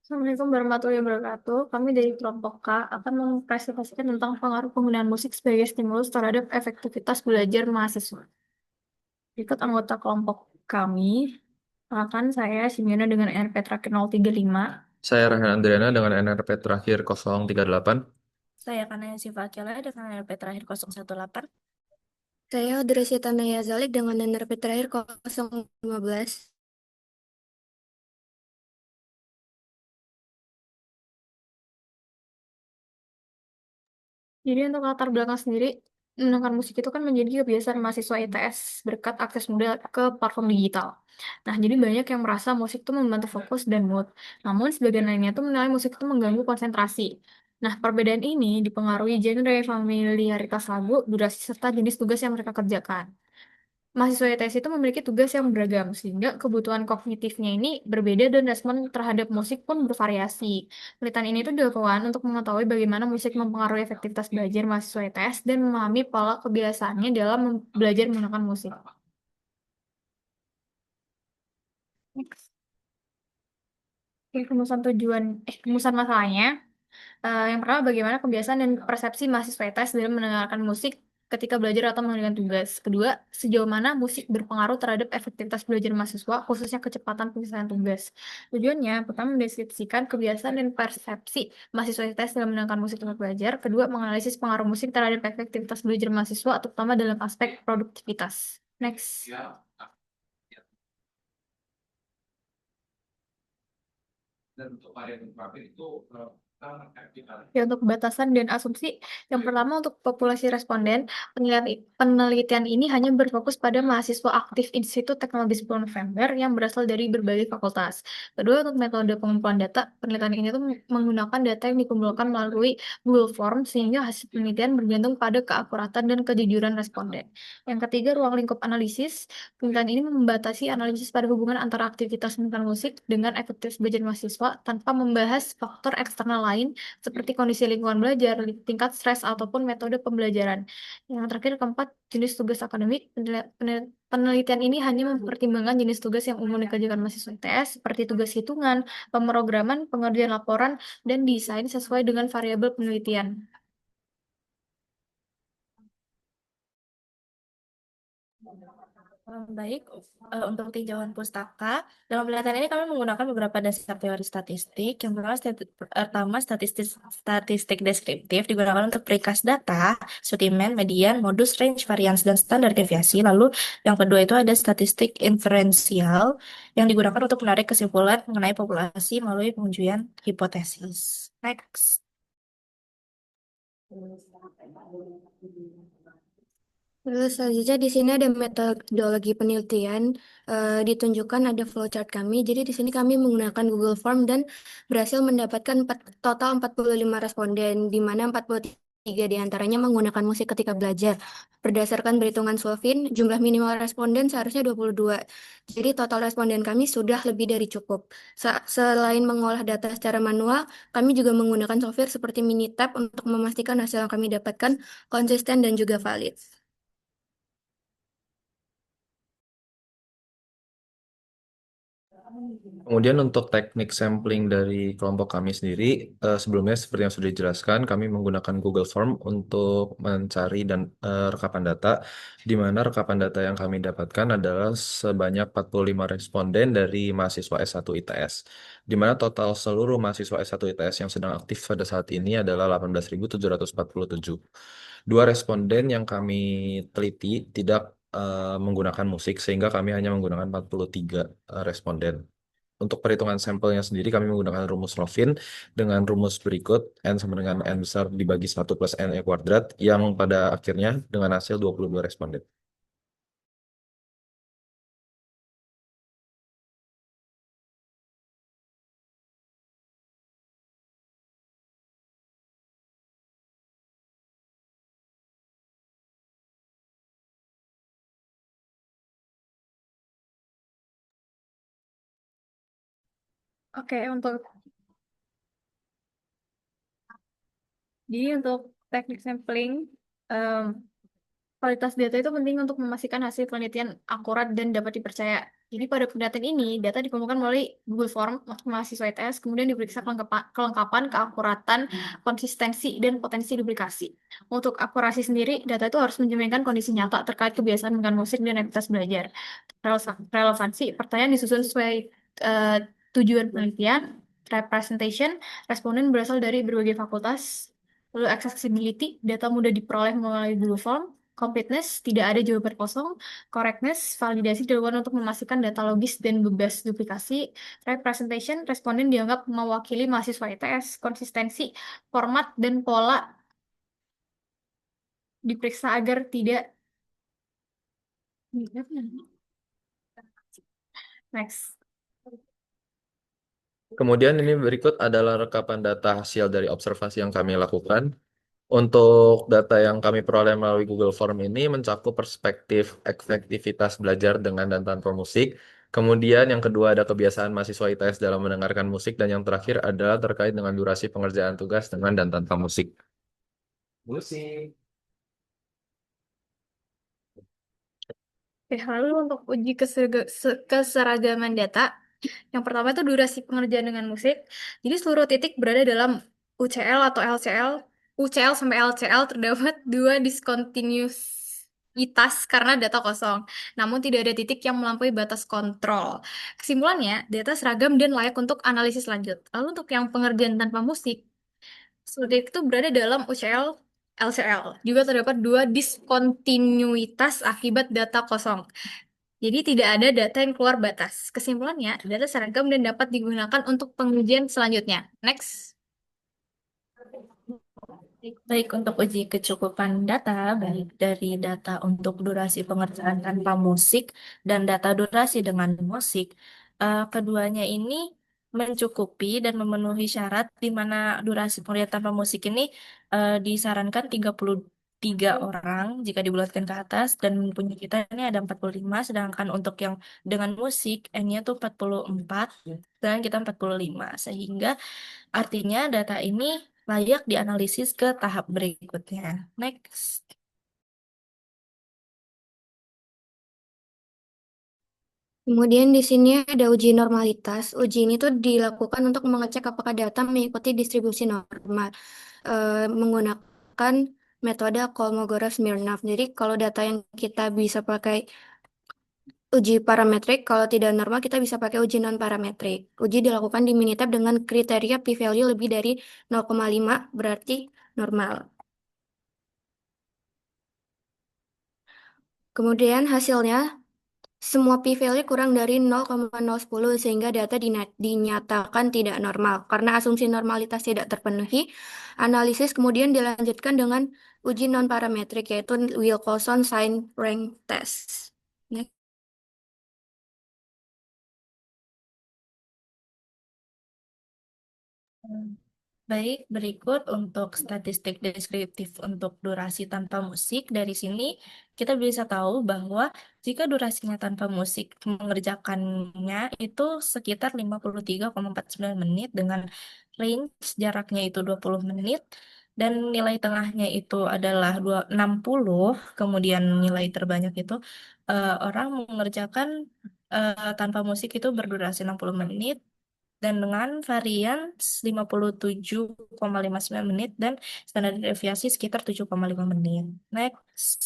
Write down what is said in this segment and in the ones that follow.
Assalamualaikum warahmatullahi wabarakatuh. Kami dari kelompok K akan mempresentasikan tentang pengaruh penggunaan musik sebagai stimulus terhadap efektivitas belajar mahasiswa. Berikut anggota kelompok kami. Akan saya Simiona dengan NRP terakhir 035. Saya Rehan Andriana dengan NRP terakhir 038. Saya Kanaya Siva Akela dengan NRP terakhir 018. Saya Odresita Naya Zalik dengan NRP terakhir 015. Jadi untuk latar belakang sendiri, mendengarkan musik itu kan menjadi kebiasaan mahasiswa ITS berkat akses mudah ke platform digital. Nah, jadi banyak yang merasa musik itu membantu fokus dan mood. Namun, sebagian lainnya tuh menilai musik itu mengganggu konsentrasi. Nah, perbedaan ini dipengaruhi genre, familiaritas lagu, durasi, serta jenis tugas yang mereka kerjakan. Mahasiswa ITS itu memiliki tugas yang beragam, sehingga kebutuhan kognitifnya ini berbeda dan respon terhadap musik pun bervariasi. Penelitian ini tuh dilakukan untuk mengetahui bagaimana musik mempengaruhi efektivitas belajar mahasiswa ITS dan memahami pola kebiasaannya dalam belajar menggunakan musik. Next. Oke, rumusan masalahnya. Yang pertama, bagaimana kebiasaan dan persepsi mahasiswa ITS dalam mendengarkan musik ketika belajar atau mengerjakan tugas. Kedua, sejauh mana musik berpengaruh terhadap efektivitas belajar mahasiswa, khususnya kecepatan penyelesaian tugas. Tujuannya, pertama, mendeskripsikan kebiasaan dan persepsi mahasiswa ITS dalam mendengarkan musik untuk belajar. Kedua, menganalisis pengaruh musik terhadap efektivitas belajar mahasiswa, terutama dalam aspek produktivitas. Next. Ya, untuk batasan dan asumsi, yang pertama untuk populasi responden, penelitian ini hanya berfokus pada mahasiswa aktif Institut Teknologi 10 November yang berasal dari berbagai fakultas. Kedua, untuk metode pengumpulan data, penelitian ini tuh menggunakan data yang dikumpulkan melalui Google Form, sehingga hasil penelitian bergantung pada keakuratan dan kejujuran responden. Yang ketiga, ruang lingkup analisis. Penelitian ini membatasi analisis pada hubungan antara aktivitas mendengarkan musik dengan efektivitas belajar mahasiswa tanpa membahas faktor eksternal lain seperti kondisi lingkungan belajar, tingkat stres, ataupun metode pembelajaran. Yang terakhir, keempat, jenis tugas akademik. Penelitian ini hanya mempertimbangkan jenis tugas yang umum dikerjakan mahasiswa ITS seperti tugas hitungan, pemrograman, pengerjaan laporan, dan desain sesuai dengan variabel penelitian. Baik, untuk tinjauan pustaka, dalam penelitian ini kami menggunakan beberapa dasar teori statistik. Yang pertama statistik deskriptif digunakan untuk perikas data, sortimen, median, modus, range, variance, dan standar deviasi. Lalu yang kedua itu ada statistik inferensial yang digunakan untuk menarik kesimpulan mengenai populasi melalui pengujian hipotesis. Next. Terus selanjutnya di sini ada metodologi penelitian, ditunjukkan ada flowchart kami. Jadi di sini kami menggunakan Google Form dan berhasil mendapatkan total 45 responden, di mana 43 diantaranya menggunakan musik ketika belajar. Berdasarkan perhitungan Solvin, jumlah minimal responden seharusnya 22. Jadi total responden kami sudah lebih dari cukup. Selain mengolah data secara manual, kami juga menggunakan software seperti Minitab untuk memastikan hasil yang kami dapatkan konsisten dan juga valid. Kemudian untuk teknik sampling dari kelompok kami sendiri, sebelumnya seperti yang sudah dijelaskan, kami menggunakan Google Form untuk mencari dan rekapan data, di mana rekapan data yang kami dapatkan adalah sebanyak 45 responden dari mahasiswa S1 ITS, di mana total seluruh mahasiswa S1 ITS yang sedang aktif pada saat ini adalah 18.747. Dua responden yang kami teliti tidak menggunakan musik, sehingga kami hanya menggunakan 43 responden. Untuk perhitungan sampelnya sendiri, kami menggunakan rumus Lovin dengan rumus berikut, N sama dengan N besar dibagi 1 plus N E kuadrat, yang pada akhirnya dengan hasil 22 responden. Oke, jadi untuk teknik sampling, Kualitas data itu penting untuk memastikan hasil penelitian akurat dan dapat dipercaya. Jadi pada penelitian ini, data dikumpulkan melalui Google Form untuk mahasiswa ITS, kemudian diperiksa kelengkapan, keakuratan, konsistensi, dan potensi duplikasi. Untuk akurasi sendiri, data itu harus mencerminkan kondisi nyata terkait kebiasaan dengan musik dan aktivitas belajar. Relevansi, pertanyaan disusun sesuai eh, tujuan penelitian, representation, responden berasal dari berbagai fakultas, lalu accessibility, data mudah diperoleh melalui Google Form, completeness, tidak ada jawaban kosong, correctness, validasi dilakukan untuk memastikan data logis dan bebas duplikasi, representation, responden dianggap mewakili mahasiswa ITS, konsistensi, format, dan pola diperiksa agar tidak. Next. Kemudian ini berikut adalah rekapan data hasil dari observasi yang kami lakukan. Untuk data yang kami peroleh melalui Google Form ini mencakup perspektif efektivitas belajar dengan dan tanpa musik. Kemudian yang kedua ada kebiasaan mahasiswa ITS dalam mendengarkan musik. Dan yang terakhir adalah terkait dengan durasi pengerjaan tugas dengan dan tanpa musik. Musik. Oke, lalu untuk uji keseragaman data, yang pertama itu durasi pengerjaan dengan musik. Jadi seluruh titik berada dalam UCL atau LCL. UCL sampai LCL terdapat dua diskontinuitas karena data kosong. Namun tidak ada titik yang melampaui batas kontrol. Kesimpulannya, data seragam dan layak untuk analisis lanjut. Lalu untuk yang pengerjaan tanpa musik, seperti itu berada dalam UCL LCL. Juga terdapat dua diskontinuitas akibat data kosong. Jadi tidak ada data yang keluar batas. Kesimpulannya, data seragam dan dapat digunakan untuk pengujian selanjutnya. Next. Baik, untuk uji kecukupan data, baik dari data untuk durasi pengerjaan tanpa musik dan data durasi dengan musik, keduanya ini mencukupi dan memenuhi syarat di mana durasi pengerjaan tanpa musik ini disarankan 33 orang jika dibulatkan ke atas, dan punya kita ini ada 45, sedangkan untuk yang dengan musik N-nya tuh 44 dan kita 45, sehingga artinya data ini layak dianalisis ke tahap berikutnya. Next. Kemudian di sini ada uji normalitas. Uji ini tuh dilakukan untuk mengecek apakah data mengikuti distribusi normal menggunakan metode Kolmogorov-Smirnov. Jadi kalau data yang kita bisa pakai uji parametrik, kalau tidak normal kita bisa pakai uji non parametrik. Uji dilakukan di Minitab dengan kriteria p-value lebih dari 0,5 berarti normal. Kemudian hasilnya semua p-value kurang dari 0,010 sehingga data dinyatakan tidak normal. Karena asumsi normalitas tidak terpenuhi, analisis kemudian dilanjutkan dengan uji non-parametrik yaitu Wilcoxon Sign Rank Test. Next. Baik, berikut untuk statistik deskriptif untuk durasi tanpa musik. Dari sini kita bisa tahu bahwa jika durasinya tanpa musik mengerjakannya itu sekitar 53,49 menit dengan range jaraknya itu 20 menit dan nilai tengahnya itu adalah 60, kemudian nilai terbanyak itu orang mengerjakan tanpa musik itu berdurasi 60 menit dan dengan varian 57,59 menit dan standar deviasi sekitar 7,5 menit. Next.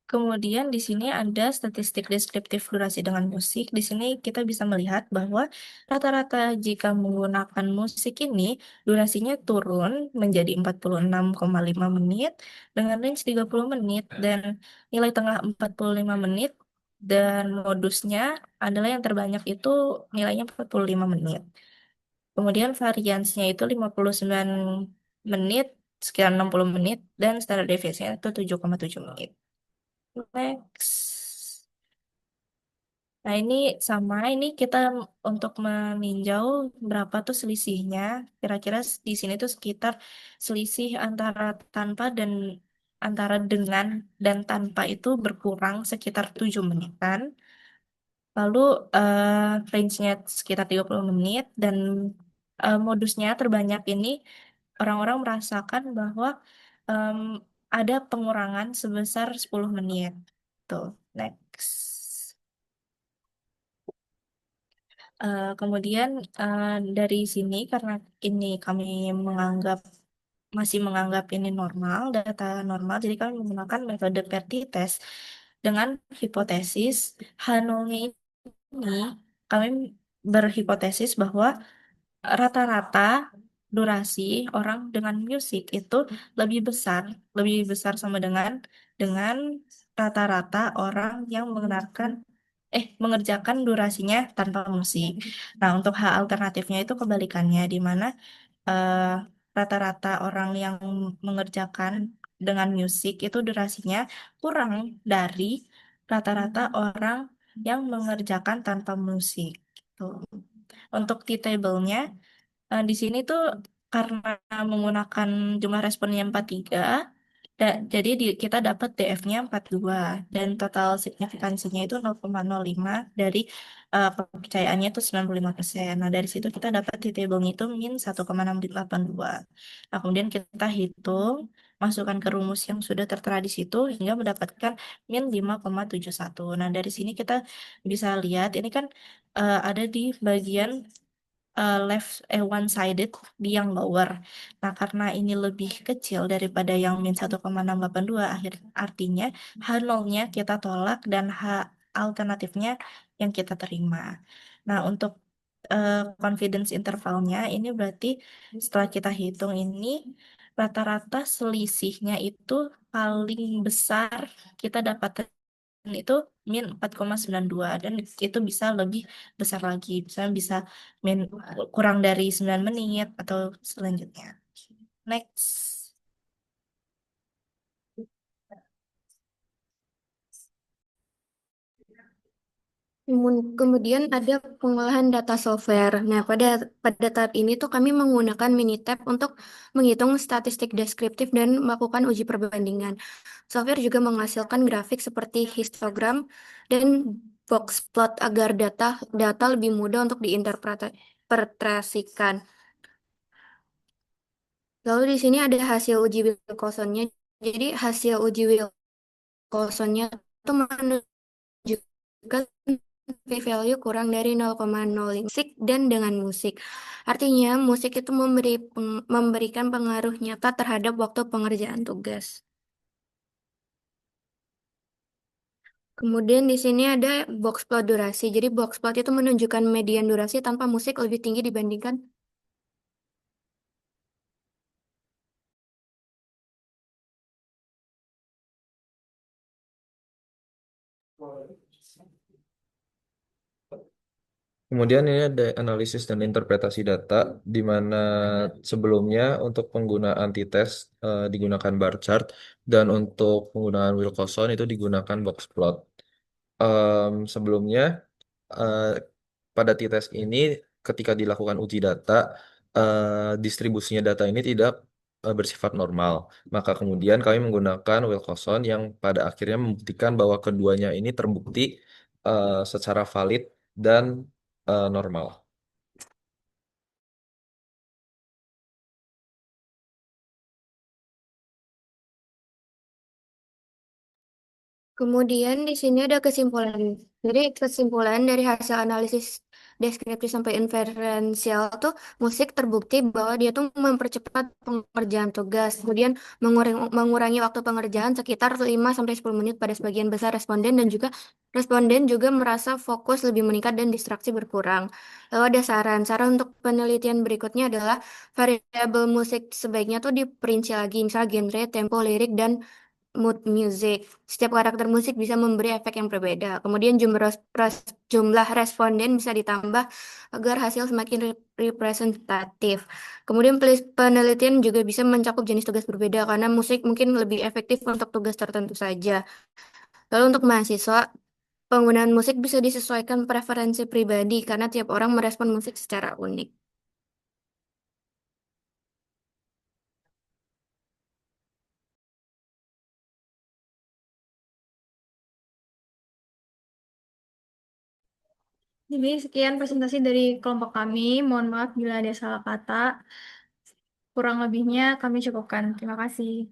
Kemudian di sini ada statistik deskriptif durasi dengan musik. Di sini kita bisa melihat bahwa rata-rata jika menggunakan musik ini durasinya turun menjadi 46,5 menit dengan range 30 menit dan nilai tengah 45 menit, dan modusnya adalah yang terbanyak itu nilainya 45 menit. Kemudian variansnya itu 59 menit, sekitar 60 menit, dan standar deviasinya itu 7,7 menit. Next. Nah, ini sama, ini kita untuk meninjau berapa tuh selisihnya. Kira-kira di sini tuh sekitar selisih antara tanpa dan antara dengan dan tanpa itu berkurang sekitar 7 menitan. Lalu range-nya sekitar 30 menit dan modusnya terbanyak ini orang-orang merasakan bahwa em, ada pengurangan sebesar 10 menit. Tuh, next. Kemudian eh, dari sini karena ini kami menganggap masih menganggap ini normal, data normal, jadi kami menggunakan metode Perti-test dengan hipotesis H0-nya ini kami berhipotesis bahwa rata-rata durasi orang dengan musik itu lebih besar, lebih besar sama dengan rata-rata orang yang mengerjakan durasinya tanpa musik. Nah, untuk hal alternatifnya itu kebalikannya, di mana eh, rata-rata orang yang mengerjakan dengan musik itu durasinya kurang dari rata-rata orang yang mengerjakan tanpa musik. Gitu. Untuk T-table-nya, di sini tuh karena menggunakan jumlah responnya 43, jadi kita dapat DF-nya 42 dan total signifikansinya itu 0,05 dari kepercayaannya itu 95%. Nah, dari situ kita dapat di table-nya itu min 1,682. Nah, kemudian kita hitung, masukkan ke rumus yang sudah tertera di situ hingga mendapatkan min 5,71. Nah, dari sini kita bisa lihat ini kan ada di bagian one sided di yang lower. Nah, karena ini lebih kecil daripada yang min 1,682, artinya H0-nya kita tolak dan H alternatifnya yang kita terima. Nah, untuk confidence intervalnya ini berarti setelah kita hitung ini rata-rata selisihnya itu paling besar kita dapat itu min 4,92 dan itu bisa lebih besar lagi. Misalnya bisa min kurang dari 9 menit atau selanjutnya. Next. Kemudian ada pengolahan data software. Nah, pada tahap ini tuh kami menggunakan Minitab untuk menghitung statistik deskriptif dan melakukan uji perbandingan. Software juga menghasilkan grafik seperti histogram dan box plot agar data lebih mudah untuk diinterpretasikan. Lalu di sini ada hasil uji Wilcoxonnya. Jadi hasil uji Wilcoxonnya itu menunjukkan p-value kurang dari 0,05 musik dan dengan musik. Artinya musik itu memberikan pengaruh nyata terhadap waktu pengerjaan tugas. Kemudian di sini ada box plot durasi. Jadi box plot itu menunjukkan median durasi tanpa musik lebih tinggi dibandingkan. Kemudian ini ada analisis dan interpretasi data, di mana sebelumnya untuk penggunaan t-test digunakan bar chart, dan untuk penggunaan Wilcoxon itu digunakan box plot. Sebelumnya eh, pada t-test ini ketika dilakukan uji data, distribusinya data ini tidak bersifat normal. Maka kemudian kami menggunakan Wilcoxon yang pada akhirnya membuktikan bahwa keduanya ini terbukti secara valid dan normal. Kemudian di sini ada kesimpulan. Jadi kesimpulan dari hasil analisis deskriptif sampai inferensial tuh musik terbukti bahwa dia tuh mempercepat pengerjaan tugas. Kemudian mengurangi waktu pengerjaan sekitar 5 sampai 10 menit pada sebagian besar responden dan juga responden juga merasa fokus lebih meningkat dan distraksi berkurang. Lalu ada saran. Saran untuk penelitian berikutnya adalah variabel musik sebaiknya tuh diperinci lagi, misalnya genre, tempo, lirik, dan mood music. Setiap karakter musik bisa memberi efek yang berbeda. Kemudian jumlah responden bisa ditambah agar hasil semakin representatif. Kemudian penelitian juga bisa mencakup jenis tugas berbeda karena musik mungkin lebih efektif untuk tugas tertentu saja. Lalu untuk mahasiswa, penggunaan musik bisa disesuaikan preferensi pribadi karena tiap orang merespon musik secara unik. Jadi sekian presentasi dari kelompok kami. Mohon maaf bila ada salah kata. Kurang lebihnya kami cukupkan. Terima kasih.